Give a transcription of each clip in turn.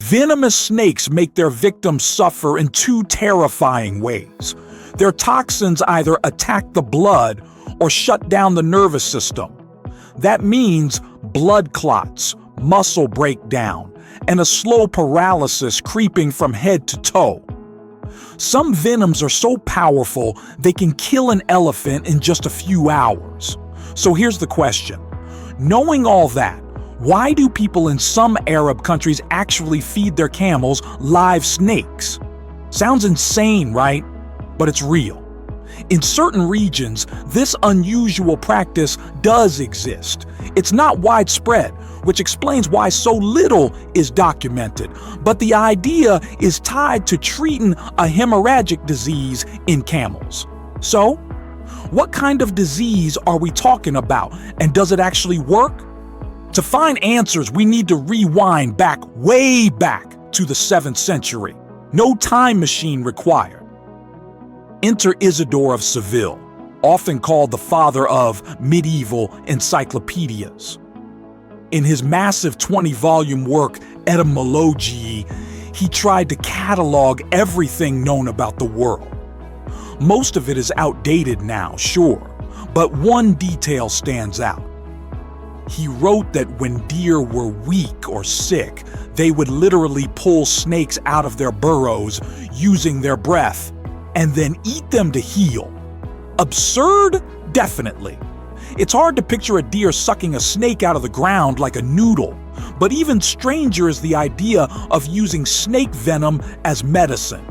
Venomous snakes make their victims suffer in two terrifying ways. Their toxins either attack the blood or shut down the nervous system. That means blood clots, muscle breakdown, and a slow paralysis creeping from head to toe. Some venoms are so powerful they can kill an elephant in just a few hours. So here's the question. Knowing all that, why do people in some Arab countries actually feed their camels live snakes? Sounds insane, right? But it's real. In certain regions, this unusual practice does exist. It's not widespread, which explains why so little is documented. But the idea is tied to treating a hemorrhagic disease in camels. So, what kind of disease are we talking about, and does it actually work? To find answers, we need to rewind back, way back to the 7th century. No time machine required. Enter Isidore of Seville, often called the father of medieval encyclopedias. In his massive 20-volume work, Etymologiae, he tried to catalog everything known about the world. Most of it is outdated now, sure, but one detail stands out. He wrote that when deer were weak or sick, they would literally pull snakes out of their burrows using their breath and then eat them to heal. Absurd? Definitely. It's hard to picture a deer sucking a snake out of the ground like a noodle, but even stranger is the idea of using snake venom as medicine.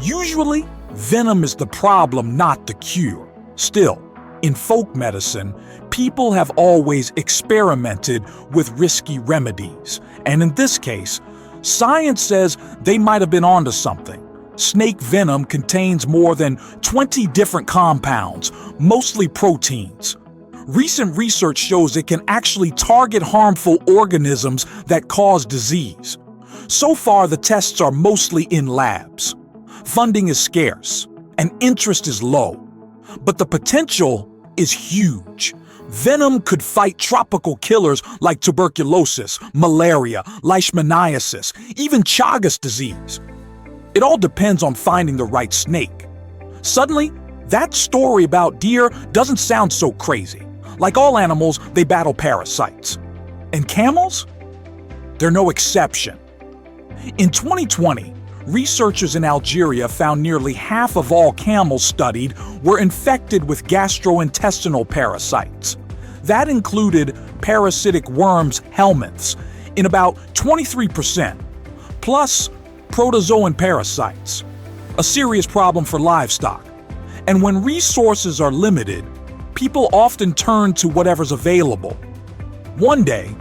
Usually, venom is the problem, not the cure. Still, in folk medicine, people have always experimented with risky remedies, and in this case, science says they might have been onto something. Snake venom contains more than 20 different compounds, mostly proteins. Recent research shows it can actually target harmful organisms that cause disease. So far, the tests are mostly in labs. Funding is scarce, and interest is low. But the potential is huge. Venom could fight tropical killers like tuberculosis, malaria, leishmaniasis, even Chagas disease. It all depends on finding the right snake. Suddenly, that story about deer doesn't sound so crazy. Like all animals, they battle parasites. And camels? They're no exception. In 2020, researchers in Algeria found nearly half of all camels studied were infected with gastrointestinal parasites. That included parasitic worms helminths in about 23%, plus protozoan parasites, a serious problem for livestock. And when resources are limited, people often turn to whatever's available. One day,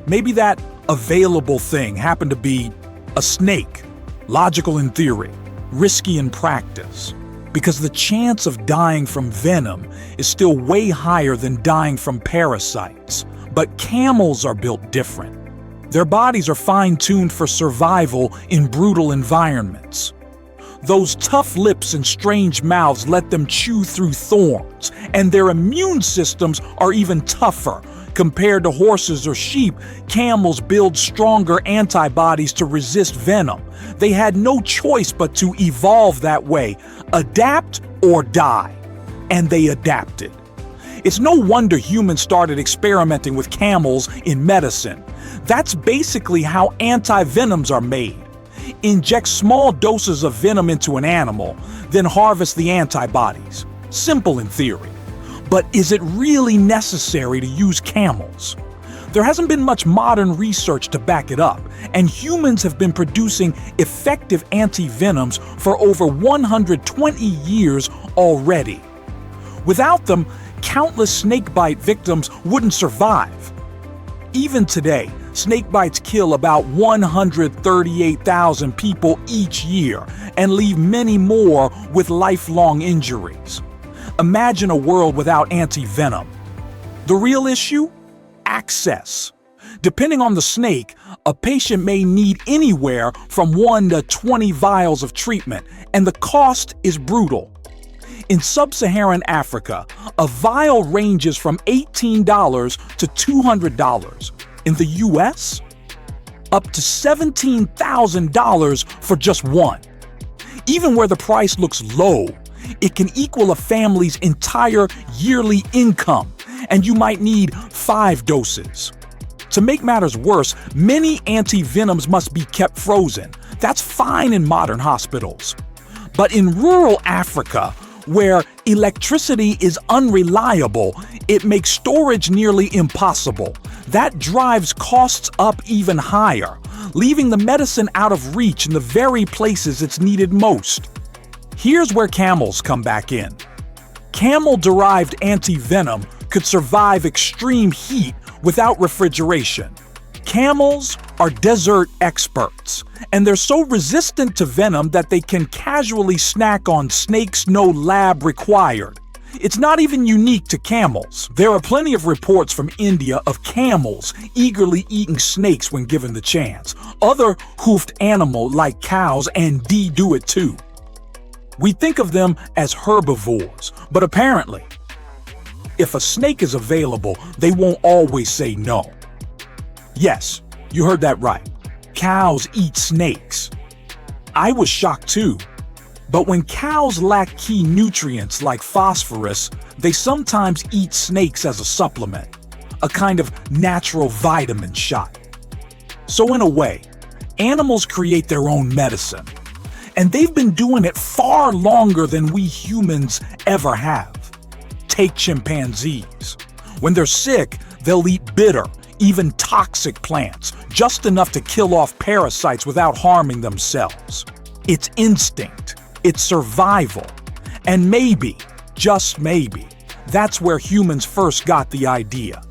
maybe that available thing happened to be a snake. Logical in theory, risky in practice, because the chance of dying from venom is still way higher than dying from parasites. But camels are built different. Their bodies are fine-tuned for survival in brutal environments. Those tough lips and strange mouths let them chew through thorns, and their immune systems are even tougher. Compared to horses or sheep, camels build stronger antibodies to resist venom. They had no choice but to evolve that way, adapt or die. And they adapted. It's no wonder humans started experimenting with camels in medicine. That's basically how antivenoms are made. Inject small doses of venom into an animal, then harvest the antibodies. Simple in theory. But is it really necessary to use camels? There hasn't been much modern research to back it up, and humans have been producing effective antivenoms for over 120 years already. Without them, countless snakebite victims wouldn't survive. Even today, snakebites kill about 138,000 people each year and leave many more with lifelong injuries. Imagine a world without anti-venom. The real issue? Access. Depending on the snake, a patient may need anywhere from 1 to 20 vials of treatment, and the cost is brutal. In sub-Saharan Africa, a vial ranges from $18 to $200. In the US, up to $17,000 for just one. Even where the price looks low, it can equal a family's entire yearly income, and you might need 5 doses. To make matters worse, many antivenoms must be kept frozen. That's fine in modern hospitals. But in rural Africa, where electricity is unreliable, it makes storage nearly impossible. That drives costs up even higher, leaving the medicine out of reach in the very places it's needed most. Here's where camels come back in. Camel-derived antivenom could survive extreme heat without refrigeration. Camels are desert experts, and they're so resistant to venom that they can casually snack on snakes, no lab required. It's not even unique to camels. There are plenty of reports from India of camels eagerly eating snakes when given the chance. Other hoofed animals like cows and do it too. We think of them as herbivores, but apparently, if a snake is available, they won't always say no. Yes, you heard that right. Cows eat snakes. I was shocked too. But when cows lack key nutrients like phosphorus, they sometimes eat snakes as a supplement, a kind of natural vitamin shot. So in a way, animals create their own medicine. And they've been doing it far longer than we humans ever have. Take chimpanzees. When they're sick, they'll eat bitter, even toxic plants, just enough to kill off parasites without harming themselves. It's instinct, it's survival, and maybe, just maybe, that's where humans first got the idea.